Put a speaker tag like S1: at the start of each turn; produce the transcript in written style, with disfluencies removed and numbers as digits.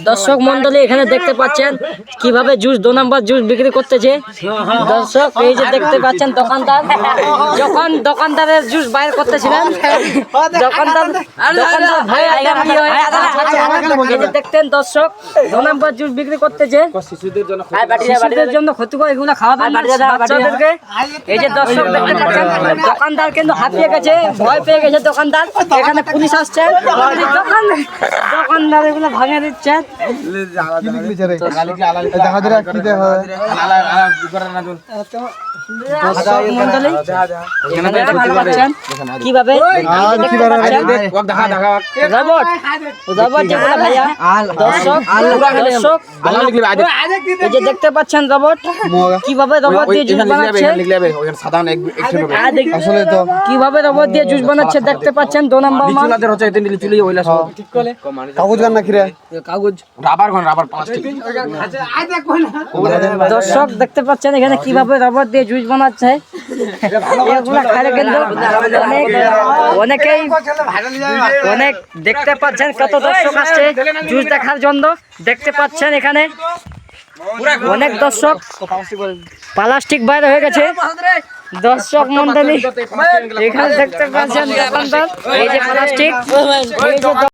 S1: দর্শক মন্ডলী এখানে দেখতে পাচ্ছেন কিভাবে জুস 2 নম্বর জুস বিক্রি করতেছে। দর্শক এই যে দেখতে পাচ্ছেন দোকানদার যখন দোকানদারের জুস বাইর করতেছিলেন দোকানদার ভাই দেখতেন দর্শক 2 নম্বর জুস বিক্রি করতেছে শিশুদের জন্য ক্ষতিকর, এগুলো খাওয়াবেন বাচ্চাদেরকে। এই যে দর্শক দেখতে পাচ্ছেন দোকানদার কিন্তু হাঁপিয়ে গেছে, ভয় পেয়ে গেছে দোকানদার। এখানে পুলিশ আসছে, দোকানদার এগুলো ভাঙে দিচ্ছে। কিভাবে দেখতে পাচ্ছেন রবট কিভাবে রবট দিয়ে জুস বানাচ্ছে, কিভাবে রবট দিয়ে জুস বানাচ্ছে দেখতে পাচ্ছেন। 2 নম্বর
S2: কাগজ গান না খিরে
S1: কাগজ
S2: রাবার প্লাস্টিক।
S1: দর্শক দেখতে পাচ্ছেন এখানে কিভাবে রবট দিয়ে জুস বানাচ্ছে। এগুলো খাইলে কিন্তু অনেক দেখতে পাচ্ছেন কত দর্শক আসছে জুস দেখার জন্য। দেখতে পাচ্ছেন এখানে অনেক দর্শক, প্লাস্টিক বাইরে হয়ে গেছে। দর্শক মন্ডলী এখানে দেখতে পাচ্ছেন দোকানদার এই যে প্লাস্টিক